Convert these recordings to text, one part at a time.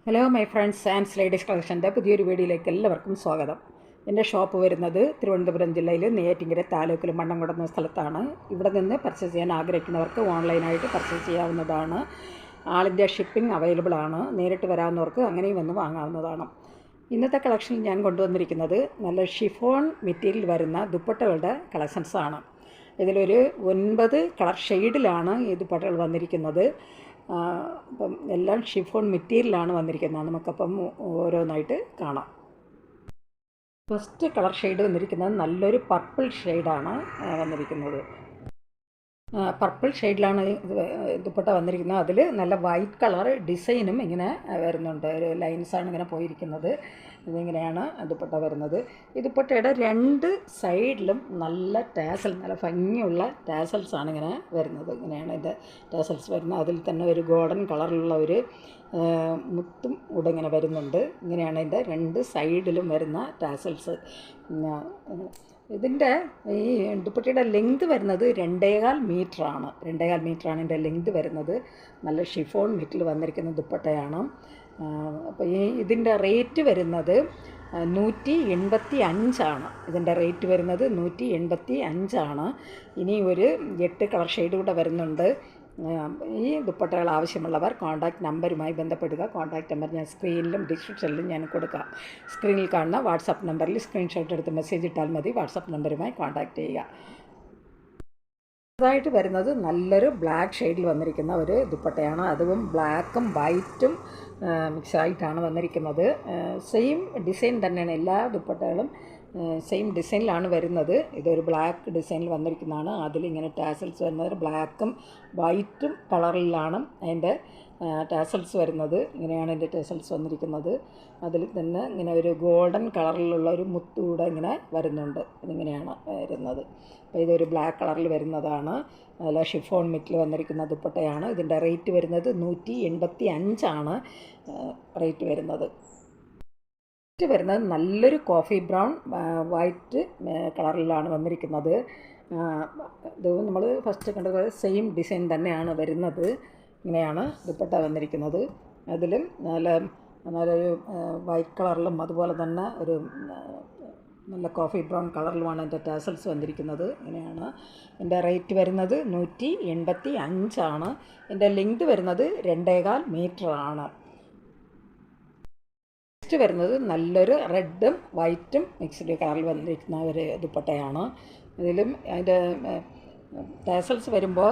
Hello my friends and ladies കളക്ഷൻ്റെ പുതിയൊരു വീഡിയോയിലേക്ക് എല്ലാവർക്കും സ്വാഗതം. എൻ്റെ ഷോപ്പ് വരുന്നത് തിരുവനന്തപുരം ജില്ലയിൽ നെയ്യാറ്റിൻകര താലൂക്കിൽ മണ്ണംകുടം എന്ന സ്ഥലത്താണ്. ഇവിടെ നിന്ന് പർച്ചേസ് ചെയ്യാൻ ആഗ്രഹിക്കുന്നവർക്ക് ഓൺലൈനായിട്ട് പർച്ചേസ് ചെയ്യാവുന്നതാണ്. ആൾ ഇന്ത്യ ഷിപ്പിംഗ് അവൈലബിൾ ആണ്. നേരിട്ട് വരാവുന്നവർക്ക് അങ്ങനെയും വന്ന് വാങ്ങാവുന്നതാണ്. ഇന്നത്തെ കളക്ഷനിൽ ഞാൻ കൊണ്ടുവന്നിരിക്കുന്നത് നല്ല ഷിഫോൺ മെറ്റീരിയൽ വരുന്ന ദുപ്പട്ടകളുടെ കളക്ഷൻസാണ്. ഇതിലൊരു 9 കളർ ഷെയ്ഡിലാണ് ഈ ദുപ്പട്ടകൾ വന്നിരിക്കുന്നത്. അപ്പം എല്ലാം ഷിഫോൺ മെറ്റീരിയലാണ് വന്നിരിക്കുന്നത്. നമുക്കപ്പം ഓരോന്നായിട്ട് കാണാം. ഫസ്റ്റ് കളർ ഷെയ്ഡ് വന്നിരിക്കുന്നത് നല്ലൊരു പർപ്പിൾ ഷെയ്ഡാണ് വന്നിരിക്കുന്നത്. പർപ്പിൾ ഷെയ്ഡിലാണ് ദുപ്പട്ട വന്നിരിക്കുന്നത്. അതിൽ നല്ല വൈറ്റ് കളർ ഡിസൈനും ഇങ്ങനെ വരുന്നുണ്ട്. ഒരു ലൈൻസാണ് ഇങ്ങനെ പോയിരിക്കുന്നത്. ഇതിങ്ങനെയാണ് ദുപ്പട്ട വരുന്നത്. ഈ ദുപ്പട്ടയുടെ 2 സൈഡിലും നല്ല ടാസൽ, നല്ല ഭംഗിയുള്ള ടാസൽസാണ് ഇങ്ങനെ വരുന്നത്. ഇങ്ങനെയാണ് ഇതിൻ്റെ ടാസൽസ് വരുന്നത്. അതിൽ തന്നെ ഒരു ഗോൾഡൻ കളറിലുള്ള ഒരു മുത്തും കൂടെ ഇങ്ങനെ വരുന്നുണ്ട്. ഇങ്ങനെയാണ് ഇതിൻ്റെ 2 സൈഡിലും വരുന്ന ടാസൽസ്. ഇതിൻ്റെ ഈ ദുപ്പട്ടയുടെ ലെങ്ത് വരുന്നത് 2.25 മീറ്ററാണ്. 2.25 മീറ്ററാണ് ഇതിൻ്റെ ലെങ്ത് വരുന്നത്. നല്ല ഷിഫോൺ മെറ്റീരിയൽ വന്നിരിക്കുന്ന ദുപ്പട്ടയാണ്. അപ്പോൾ ഇതിൻ്റെ റേറ്റ് വരുന്നത് 185 ഇതിൻ്റെ റേറ്റ് വരുന്നത് 185. ഇനി ഒരു 8 കളർ ഷെയ്ഡ് കൂടെ വരുന്നുണ്ട്. ഈ ദുപ്പട്ടകൾ ആവശ്യമുള്ളവർ കോൺടാക്റ്റ് നമ്പറുമായി ബന്ധപ്പെടുക. കോൺടാക്റ്റ് നമ്പർ ഞാൻ സ്ക്രീനിലും ഡിസ്ക്രിപ്ഷനിലും ഞാൻ കൊടുക്കാം. സ്ക്രീനിൽ കാണുന്ന വാട്സാപ്പ് നമ്പറിൽ സ്ക്രീൻഷോട്ട് എടുത്ത് മെസ്സേജ് ഇട്ടാൽ മതി. വാട്സാപ്പ് നമ്പറുമായി കോൺടാക്റ്റ് ചെയ്യുക. അതായിട്ട് വരുന്നത് നല്ലൊരു ബ്ലാക്ക് ഷെയ്ഡിൽ വന്നിരിക്കുന്ന ഒരു ദുപ്പട്ടയാണ്. അതും ബ്ലാക്കും വൈറ്റും മിക്സായിട്ടാണ് വന്നിരിക്കുന്നത്. സെയിം ഡിസൈൻ തന്നെയാണ്. എല്ലാ ദുപ്പട്ടകളും സെയിം ഡിസൈനിലാണ് വരുന്നത്. ഇതൊരു ബ്ലാക്ക് ഡിസൈനിൽ വന്നിരിക്കുന്നതാണ്. അതിലിങ്ങനെ ടാസൽസ് വരുന്നത് ബ്ലാക്കും വൈറ്റും കളറിലാണ് അതിൻ്റെ ടാസൽസ് വരുന്നത്. ഇങ്ങനെയാണ് എൻ്റെ ടാസൽസ് വന്നിരിക്കുന്നത്. അതിൽ തന്നെ ഇങ്ങനെ ഒരു ഗോൾഡൻ കളറിലുള്ള ഒരു മുത്തൂടെ ഇങ്ങനെ വരുന്നുണ്ട്. ഇതിങ്ങനെയാണ് വരുന്നത്. അപ്പോൾ ഇതൊരു ബ്ലാക്ക് കളറിൽ വരുന്നതാണ്. നല്ല ഷിഫോൺ മെറ്റീരിയൽ വന്നിരിക്കുന്ന ദുപ്പട്ടയാണ്. ഇതിൻ്റെ റേറ്റ് വരുന്നത് 185 റേറ്റ് വരുന്നത്. വരുന്നത് നല്ലൊരു കോഫി ബ്രൗൺ വൈറ്റ് കളറിലാണ് വന്നിരിക്കുന്നത്. ഇത് നമ്മൾ ഫസ്റ്റ് കണ്ടതുപോലെ സെയിം ഡിസൈൻ തന്നെയാണ് വരുന്നത്. ഇങ്ങനെയാണ് ദുപ്പട്ട വന്നിരിക്കുന്നത്. അതിലും നല്ലൊരു വൈറ്റ് കളറിലും അതുപോലെ തന്നെ ഒരു നല്ല കോഫി ബ്രൗൺ കളറിലുമാണ് എൻ്റെ ടാസൽസ് വന്നിരിക്കുന്നത്. ഇങ്ങനെയാണ് എൻ്റെ റേറ്റ് വരുന്നത് 185. എൻ്റെ ലെങ്ത് വരുന്നത് 2.25 മീറ്ററാണ്. നെക്സ്റ്റ് വരുന്നത് നല്ലൊരു റെഡും വൈറ്റും മിക്സ്ഡ് കളറിൽ വന്നിരിക്കുന്ന ഒരു ദുപ്പട്ടയാണ്. ഇതിലും അതിൻ്റെ ടാസൽസ് വരുമ്പോൾ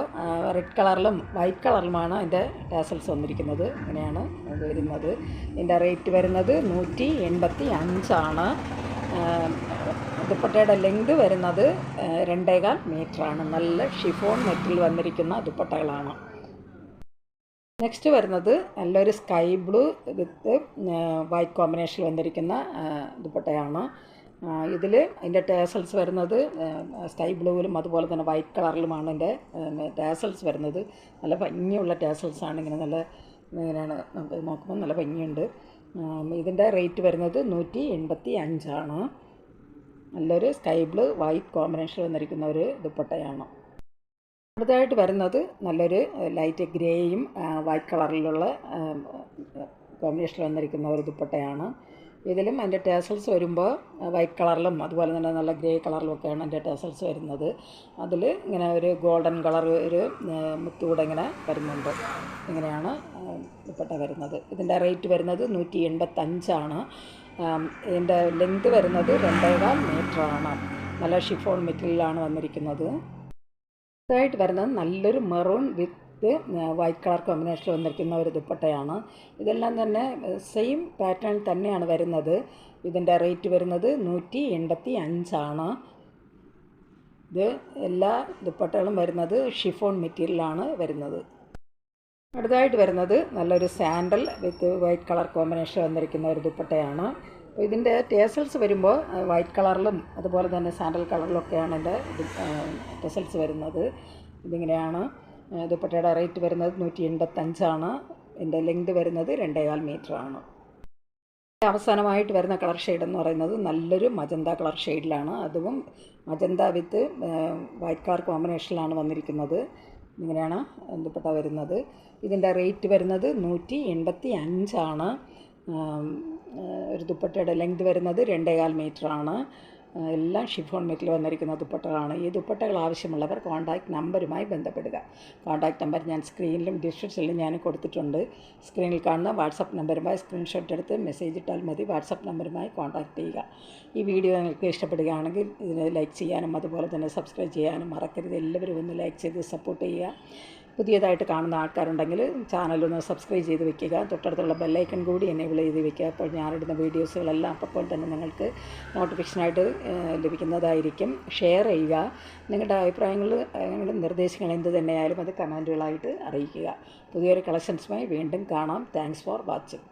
റെഡ് കളറിലും വൈറ്റ് കളറിലുമാണ് അതിൻ്റെ ടാസൽസ് വന്നിരിക്കുന്നത്. ഇങ്ങനെയാണ് അത് വരുന്നത്. ഇതിൻ്റെ റേറ്റ് വരുന്നത് 185. ദുപ്പട്ടയുടെ ലെങ്ത് വരുന്നത് 2.25 മീറ്ററാണ്. നല്ല ഷിഫോൺ മെറ്റീരിയൽ വന്നിരിക്കുന്ന ദുപ്പട്ടകളാണ്. നെക്സ്റ്റ് വരുന്നത് നല്ലൊരു സ്കൈ ബ്ലൂ വിത്ത് വൈറ്റ് കോമ്പിനേഷനിൽ വന്നിരിക്കുന്ന ദുപ്പട്ടയാണ്. ഇതിൽ അതിൻ്റെ ടാസൽസ് വരുന്നത് സ്കൈ ബ്ലൂവിലും അതുപോലെ തന്നെ വൈറ്റ് കളറിലുമാണ് എൻ്റെ ടാസൽസ് വരുന്നത്. നല്ല ഭംഗിയുള്ള ടാസൽസാണ്. ഇങ്ങനെയാണ് നമുക്ക് നോക്കുമ്പോൾ നല്ല ഭംഗിയുണ്ട്. ഇതിൻ്റെ റേറ്റ് വരുന്നത് 185. നല്ലൊരു സ്കൈ ബ്ലൂ വൈറ്റ് കോമ്പിനേഷൻ വന്നിരിക്കുന്ന ഒരു ദുപ്പട്ടയാണ്. അടുത്തതായിട്ട് വരുന്നത് നല്ലൊരു ലൈറ്റ് ഗ്രേയും വൈറ്റ് കളറിലുള്ള കോമ്പിനേഷനിൽ വന്നിരിക്കുന്ന ഒരു ദുപ്പട്ടയാണ്. ഇതിലും അതിൻ്റെ ടാസൽസ് വരുമ്പോൾ വൈറ്റ് കളറിലും അതുപോലെ തന്നെ നല്ല ഗ്രേ കളറിലുമൊക്കെയാണ് എൻ്റെ ടാസൽസ് വരുന്നത്. അതിൽ ഇങ്ങനെ ഒരു ഗോൾഡൻ കളർ ഒരു മുത്തൂടെ ഇങ്ങനെ വരുന്നുണ്ട്. ഇങ്ങനെയാണ് ദുപ്പട്ട വരുന്നത്. ഇതിൻ്റെ റേറ്റ് വരുന്നത് 185. ഇതിൻ്റെ ലെങ്ത് വരുന്നത് 2.25 മീറ്ററാണ്. നല്ല ഷിഫോൺ മെറ്റീരിയലാണ് വന്നിരിക്കുന്നത്. ായിട്ട് വരുന്നത് നല്ലൊരു മെറൂൺ വിത്ത് വൈറ്റ് കളർ കോമ്പിനേഷനിൽ വന്നിരിക്കുന്ന ഒരു ദുപ്പട്ടയാണ്. ഇതെല്ലാം തന്നെ സെയിം പാറ്റേൺ തന്നെയാണ് വരുന്നത്. ഇതിൻ്റെ റേറ്റ് വരുന്നത് 185. ഇത് എല്ലാ ദുപ്പട്ടകളും വരുന്നത് ഷിഫോൺ മെറ്റീരിയലാണ് വരുന്നത്. അടുത്തതായിട്ട് വരുന്നത് നല്ലൊരു സാൻഡൽ വിത്ത് വൈറ്റ് കളർ കോമ്പിനേഷൻ വന്നിരിക്കുന്ന ഒരു ദുപ്പട്ടയാണ്. അപ്പോൾ ഇതിൻ്റെ ടാസൽസ് വരുമ്പോൾ വൈറ്റ് കളറിലും അതുപോലെ തന്നെ സാൻഡൽ കളറിലൊക്കെയാണ് എൻ്റെ ടാസൽസ് വരുന്നത്. ഇതിങ്ങനെയാണ് ദുപ്പട്ടയുടെ റേറ്റ് വരുന്നത് 185. എൻ്റെ ലെങ്ത് വരുന്നത് 2.25 മീറ്ററാണ്. അവസാനമായിട്ട് വരുന്ന കളർ ഷെയ്ഡ് എന്ന് പറയുന്നത് നല്ലൊരു മജന്ത കളർ ഷെയ്ഡിലാണ്. അതും മജന്ത വിത്ത് വൈറ്റ് കളർ കോമ്പിനേഷനിലാണ് വന്നിരിക്കുന്നത്. ഇങ്ങനെയാണ് ദുപ്പട്ട വരുന്നത്. ഇതിൻ്റെ റേറ്റ് വരുന്നത് 185 ഒരു ദുപ്പട്ടയുടെ ലെങ്ത് വരുന്നത് 2.25 മീറ്ററാണ്. എല്ലാം ഷിഫോൺ മെറ്റിൽ വന്നിരിക്കുന്ന ദുപ്പട്ടകളാണ്. ഈ ദുപ്പട്ടകൾ ആവശ്യമുള്ളവർ കോൺടാക്റ്റ് നമ്പറുമായി ബന്ധപ്പെടുക. കോൺടാക്റ്റ് നമ്പർ ഞാൻ സ്ക്രീനിലും ഡിസ്ക്രിപ്ഷനിലും ഞാൻ കൊടുത്തിട്ടുണ്ട്. സ്ക്രീനിൽ കാണുന്ന വാട്സപ്പ് നമ്പറുമായി സ്ക്രീൻഷോട്ട് എടുത്ത് മെസ്സേജ് ഇട്ടാൽ മതി. വാട്സപ്പ് നമ്പറുമായി കോൺടാക്റ്റ് ചെയ്യുക. ഈ വീഡിയോ നിങ്ങൾക്ക് ഇഷ്ടപ്പെടുകയാണെങ്കിൽ ഇതിനെ ലൈക്ക് ചെയ്യാനും അതുപോലെ തന്നെ സബ്സ്ക്രൈബ് ചെയ്യാനും മറക്കരുത്. എല്ലാവരും ഒന്ന് ലൈക്ക് ചെയ്ത് സപ്പോർട്ട് ചെയ്യുക. പുതിയതായിട്ട് കാണുന്ന ആൾക്കാരുണ്ടെങ്കിൽ ചാനലൊന്ന് സബ്സ്ക്രൈബ് ചെയ്ത് വെക്കുക. തൊട്ടടുത്തുള്ള ബെല്ലൈക്കൺ കൂടി എനേബിൾ ചെയ്ത് വെക്കുക. അപ്പോൾ ഞാനിടുന്ന വീഡിയോസുകളെല്ലാം അപ്പോൾ തന്നെ നിങ്ങൾക്ക് നോട്ടിഫിക്കേഷനായിട്ട് ലഭിക്കുന്നതായിരിക്കും. ഷെയർ ചെയ്യുക. നിങ്ങളുടെ അഭിപ്രായങ്ങളും നിർദ്ദേശങ്ങൾ എന്ത് തന്നെയായാലും അത് കമൻറ്റുകളായിട്ട് അറിയിക്കുക. പുതിയൊരു കളക്ഷൻസുമായി വീണ്ടും കാണാം. Thanks for watching.